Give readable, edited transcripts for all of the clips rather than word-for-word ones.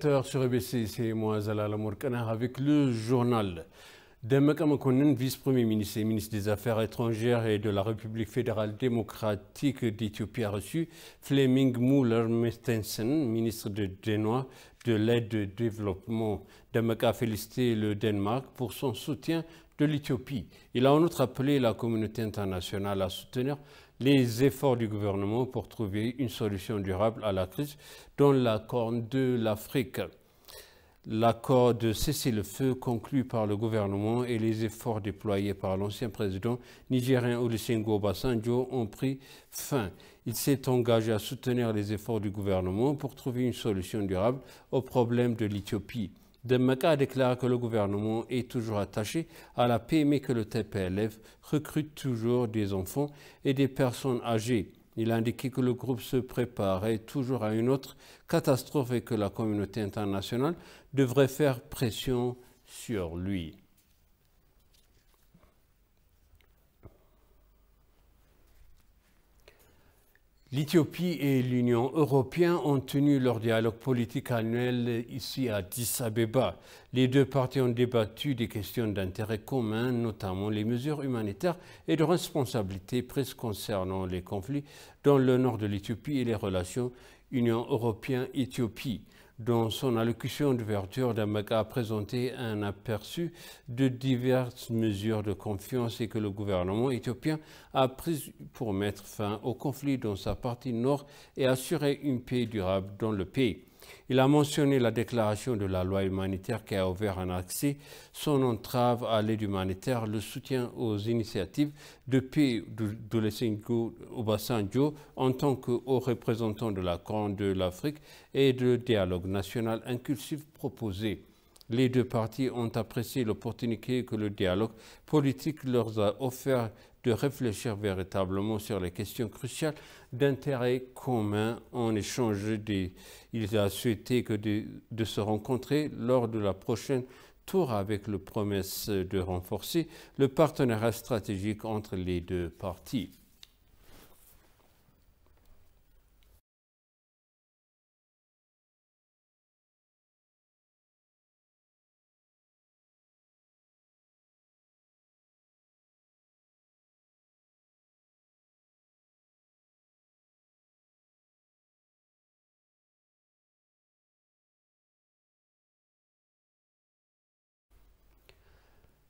Sur EBC, c'est moi, Zalal Amourkana, avec le journal. Demeka Mekonnen, vice-premier ministre et ministre des Affaires étrangères et de la République fédérale démocratique d'Éthiopie, a reçu Flemming Müller-Mortensen, ministre danois de l'aide de développement. Demeka a félicité le Danemark pour son soutien de l'Éthiopie. Il a en outre appelé la communauté internationale à soutenir les efforts du gouvernement pour trouver une solution durable à la crise dans la Corne de l'Afrique. L'accord de cessez-le-feu conclu par le gouvernement et les efforts déployés par l'ancien président nigérien Olusegun Obasanjo ont pris fin. Il s'est engagé à soutenir les efforts du gouvernement pour trouver une solution durable au problème de l'Éthiopie. Demeka a déclaré que le gouvernement est toujours attaché à la paix, mais que le TPLF recrute toujours des enfants et des personnes âgées. Il a indiqué que le groupe se préparait toujours à une autre catastrophe et que la communauté internationale devrait faire pression sur lui. L'Éthiopie et l'Union européenne ont tenu leur dialogue politique annuel ici à Addis Abeba. Les deux parties ont débattu des questions d'intérêt commun, notamment les mesures humanitaires et de responsabilité prises concernant les conflits dans le nord de l'Éthiopie et les relations Union européenne-Éthiopie. Dans son allocution d'ouverture, Demeka a présenté un aperçu de diverses mesures de confiance et que le gouvernement éthiopien a prises pour mettre fin au conflit dans sa partie nord et assurer une paix durable dans le pays. Il a mentionné la déclaration de la loi humanitaire qui a ouvert un accès sans entrave à l'aide humanitaire, le soutien aux initiatives de paix d'Olusegun Obasanjo en tant que haut représentant de la Corne de l'Afrique et de dialogue national inclusif proposé. Les deux parties ont apprécié l'opportunité que le dialogue politique leur a offert de réfléchir véritablement sur les questions cruciales d'intérêt commun en échange il a souhaité de se rencontrer lors de la prochaine tour avec la promesse de renforcer le partenariat stratégique entre les deux parties.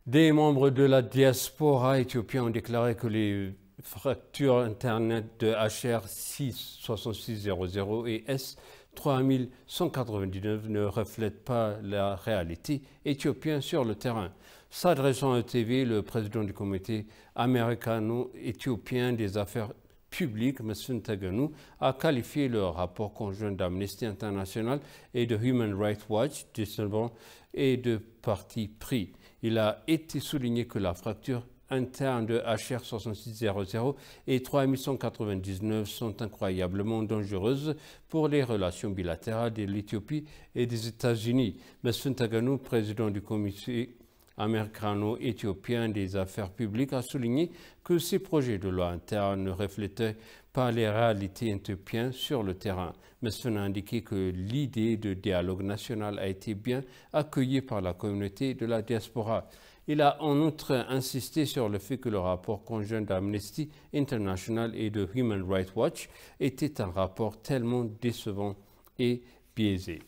Des membres de la diaspora éthiopienne ont déclaré que les fractures Internet de HR 66600 et S 3199 ne reflètent pas la réalité éthiopienne sur le terrain. S'adressant à ETV, le président du comité américano-éthiopien des affaires publiques, Mesfin Taganu, a qualifié le rapport conjoint d'Amnesty International et de Human Rights Watch décevant et de parti pris. Il a été souligné que la fracture interne de HR 6600 et 3199 sont incroyablement dangereuses pour les relations bilatérales de l'Éthiopie et des États-Unis. Mesfin Taganu, président du comité américano-éthiopien des affaires publiques, a souligné que ces projets de loi interne ne reflétaient pas les réalités éthiopiennes sur le terrain. Mesfin a indiqué que l'idée de dialogue national a été bien accueillie par la communauté de la diaspora. Il a en outre insisté sur le fait que le rapport conjoint d'Amnesty International et de Human Rights Watch était un rapport tellement décevant et biaisé.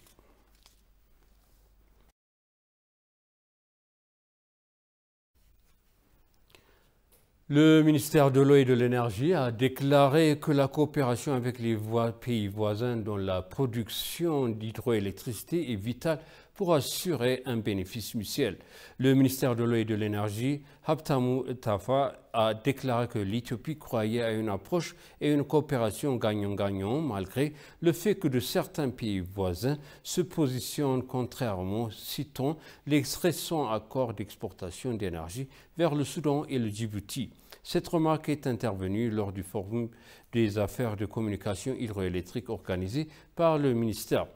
Le ministère de l'Eau et de l'Énergie a déclaré que la coopération avec les pays voisins dans la production d'hydroélectricité est vitale pour assurer un bénéfice mutuel. Le ministère de l'Eau et de l'Énergie, Habtamu Tafa, a déclaré que l'Éthiopie croyait à une approche et une coopération gagnant-gagnant malgré le fait que de certains pays voisins se positionnent contrairement, citant les récents accords d'exportation d'énergie vers le Soudan et le Djibouti. Cette remarque est intervenue lors du forum des affaires de communication hydroélectrique organisé par le ministère,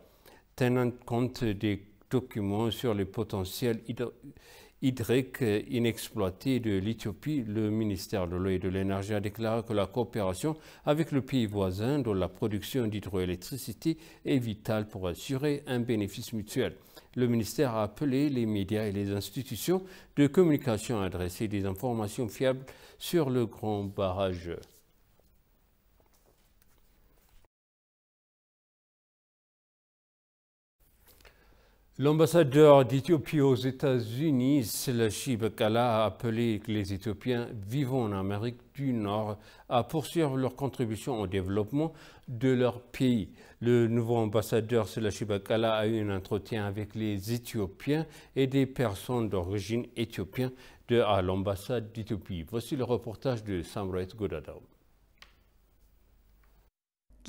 tenant compte des documents sur les potentiels hydrique inexploitée de l'Éthiopie, le ministère de l'Eau et de l'Énergie a déclaré que la coopération avec le pays voisin dans la production d'hydroélectricité est vitale pour assurer un bénéfice mutuel. Le ministère a appelé les médias et les institutions de communication à adresser des informations fiables sur le grand barrage. L'ambassadeur d'Éthiopie aux États-Unis, Selashi Bekala, a appelé les Éthiopiens vivant en Amérique du Nord à poursuivre leur contribution au développement de leur pays. Le nouveau ambassadeur Selashi Bekala a eu un entretien avec les Éthiopiens et des personnes d'origine éthiopienne à l'ambassade d'Éthiopie. Voici le reportage de Samret Godadao.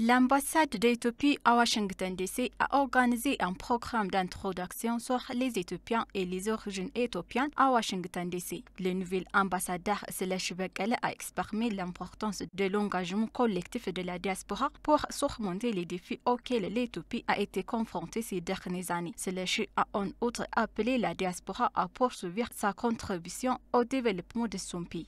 L'ambassade d'Éthiopie à Washington DC a organisé un programme d'introduction sur les Éthiopiens et les origines éthiopiennes à Washington DC. Le nouvel ambassadeur Selashi Bekele a exprimé l'importance de l'engagement collectif de la diaspora pour surmonter les défis auxquels l'Éthiopie a été confrontée ces dernières années. Selashi a en outre appelé la diaspora à poursuivre sa contribution au développement de son pays.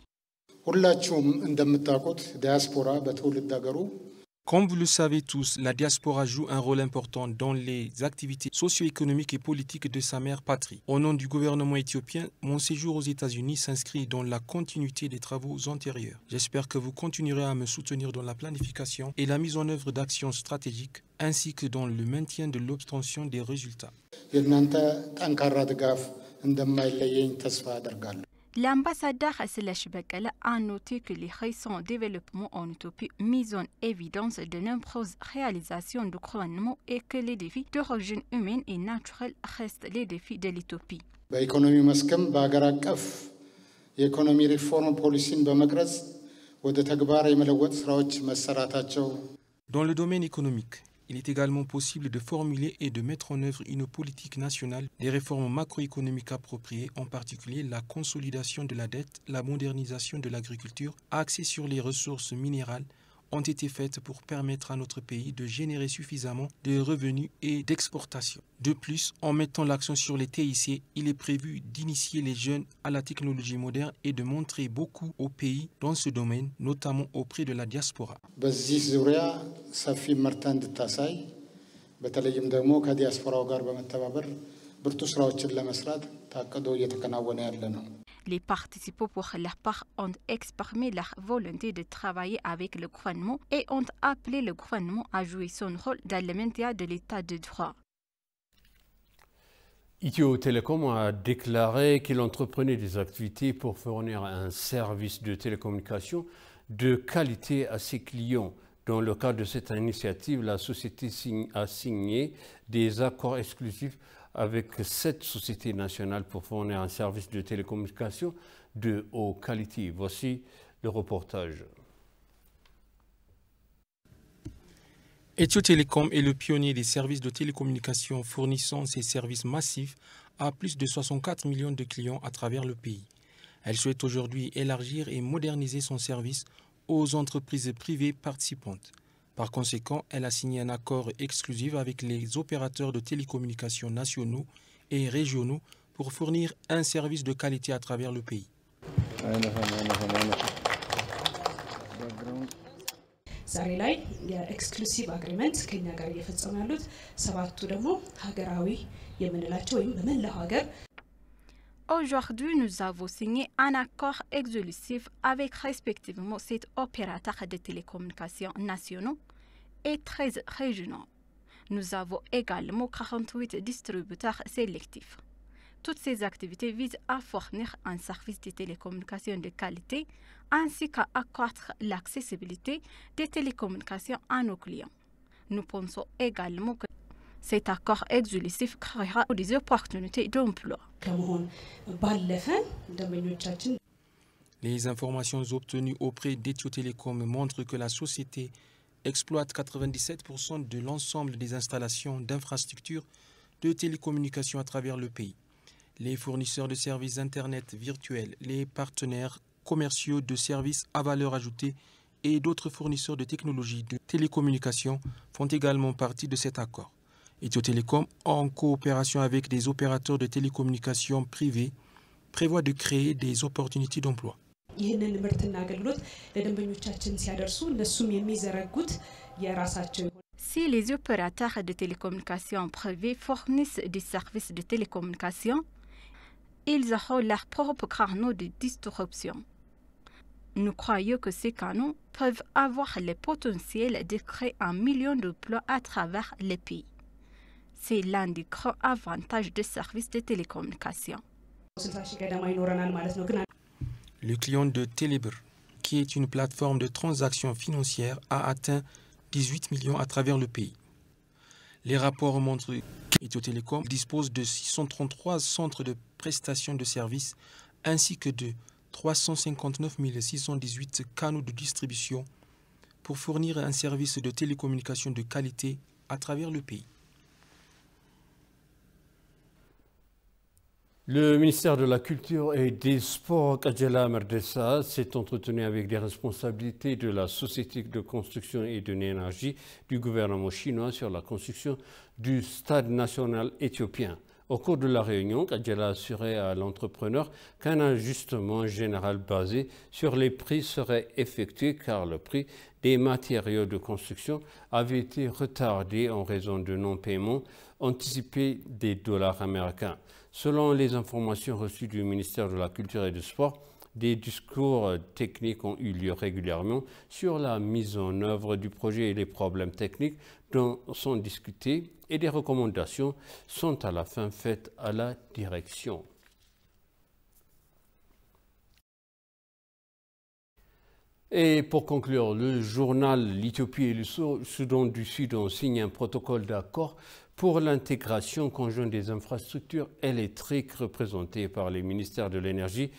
Comme vous le savez tous, la diaspora joue un rôle important dans les activités socio-économiques et politiques de sa mère patrie. Au nom du gouvernement éthiopien, mon séjour aux États-Unis s'inscrit dans la continuité des travaux antérieurs. J'espère que vous continuerez à me soutenir dans la planification et la mise en œuvre d'actions stratégiques, ainsi que dans le maintien de l'obtention des résultats. L'ambassadeur Selashi Bekele a noté que les récents développements en Éthiopie mis en évidence de nombreuses réalisations du gouvernement et que les défis d'origine humaine et naturelle restent les défis de l'Éthiopie. Dans le domaine économique, il est également possible de formuler et de mettre en œuvre une politique nationale, des réformes macroéconomiques appropriées, en particulier la consolidation de la dette, la modernisation de l'agriculture, axée sur les ressources minérales, ont été faites pour permettre à notre pays de générer suffisamment de revenus et d'exportation. De plus, en mettant l'accent sur les TIC, il est prévu d'initier les jeunes à la technologie moderne et de montrer beaucoup au pays dans ce domaine, notamment auprès de la diaspora. Les participants pour leur part ont exprimé leur volonté de travailler avec le gouvernement et ont appelé le gouvernement à jouer son rôle dans le maintien de l'état de droit. Ethio Telecom a déclaré qu'il entreprenait des activités pour fournir un service de télécommunication de qualité à ses clients. Dans le cadre de cette initiative, la société a signé des accords exclusifs avec 7 sociétés nationales pour fournir un service de télécommunication de haute qualité. Voici le reportage. Ethio Telecom est le pionnier des services de télécommunication fournissant ses services massifs à plus de 64 millions de clients à travers le pays. Elle souhaite aujourd'hui élargir et moderniser son service aux entreprises privées participantes. Par conséquent, elle a signé un accord exclusif avec les opérateurs de télécommunications nationaux et régionaux pour fournir un service de qualité à travers le pays. ዛሬ ላይ የኤክስክሉሲቭ አግሪመንት ከኛ ጋር እየፈጸሙ ያሉት ሰባቱ ደግሞ ሀገራዊ የምንላቸው ወይም በመላው ሀገር Aujourd'hui, nous avons signé un accord exclusif avec respectivement 7 opérateurs de télécommunications nationaux et 13 régionaux. Nous avons également 48 distributeurs sélectifs. Toutes ces activités visent à fournir un service de télécommunications de qualité ainsi qu'à accroître l'accessibilité des télécommunications à nos clients. Nous pensons également que cet accord exclusif créera des opportunités d'emploi. Les informations obtenues auprès d'Ethio Telecom montrent que la société exploite 97% de l'ensemble des installations d'infrastructures de télécommunications à travers le pays. Les fournisseurs de services Internet virtuels, les partenaires commerciaux de services à valeur ajoutée et d'autres fournisseurs de technologies de télécommunications font également partie de cet accord. Ethio Telecom, en coopération avec des opérateurs de télécommunications privés, prévoit de créer des opportunités d'emploi. ይህንን ምርትና አገልግሎት ለደንበኞቻችን ሲያደርሱ እነሱም የሚዘረጉት የራሳቸው Si les opérateurs de télécommunications privés fournissent des services de télécommunications, ils auront leur propre canaux de distribution. Nous croyons que ces canaux peuvent avoir le potentiel de créer 1 million d'emplois à travers le pays. C'est l'un des grands avantages des services de télécommunications. Le client de Telebr, qui est une plateforme de transactions financières, a atteint 18 millions à travers le pays. Les rapports montrent qu'Ethio Telecom dispose de 633 centres de prestation de services ainsi que de 359 618 canaux de distribution pour fournir un service de télécommunication de qualité à travers le pays. Le ministère de la Culture et des Sports, Kadjala Merdessa, s'est entretenu avec des responsabilités de la Société de construction et de l'énergie du gouvernement chinois sur la construction du stade national éthiopien. Au cours de la réunion, Kadjala a assuré à l'entrepreneur qu'un ajustement général basé sur les prix serait effectué car le prix des matériaux de construction avait été retardé en raison de non-paiement anticipé des dollars américains. Selon les informations reçues du ministère de la Culture et du Sport, des discours techniques ont eu lieu régulièrement sur la mise en œuvre du projet et les problèmes techniques dont sont discutés et des recommandations sont à la fin faites à la direction. Et pour conclure, le journal L'Éthiopie et le Soudan du Sud ont signé un protocole d'accord pour l'intégration conjointe des infrastructures électriques représentées par les ministères de l'énergie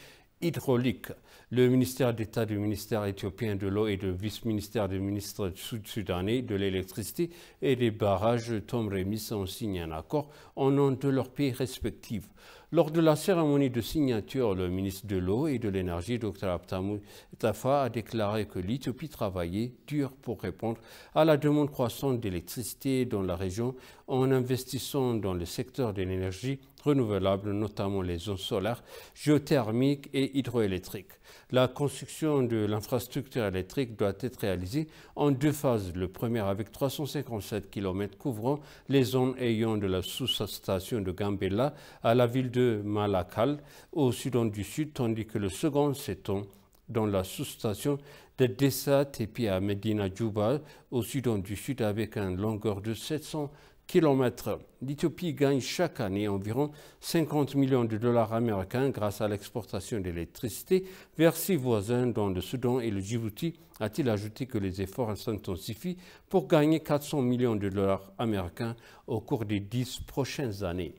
hydraulique, le ministère d'État du ministère éthiopien de l'eau et le vice-ministère du ministre sud-soudanais de l'électricité et des barrages Tom Remis ont signé un accord au nom de leurs pays respectifs. Lors de la cérémonie de signature, le ministre de l'eau et de l'énergie, Dr Abtamou Tafa, a déclaré que l'Éthiopie travaillait dur pour répondre à la demande croissante d'électricité dans la région en investissant dans le secteur de l'énergie renouvelable, notamment les zones solaires, géothermiques et hydroélectriques. La construction de l'infrastructure électrique doit être réalisée en 2 phases. Le premier avec 357 km couvrant les zones ayant de la sous-station de Gambela à la ville de Malakal au Soudan du Sud, tandis que le second s'étend dans la sous-station de Dessat et puis à Medina Djouba au Soudan du Sud avec une longueur de 700 km. L'Éthiopie gagne chaque année environ 50 millions de dollars américains grâce à l'exportation d'électricité vers ses voisins dont le Soudan et le Djibouti, a-t-il ajouté que les efforts s'intensifient pour gagner 400 millions de dollars américains au cours des 10 prochaines années.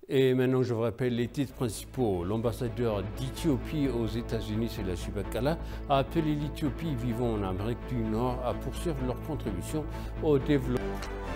Et maintenant, je vous rappelle les titres principaux. L'ambassadeur d'Éthiopie aux États-Unis, Sela Shibakala, a appelé l'Éthiopie vivant en Amérique du Nord à poursuivre leur contribution au développement.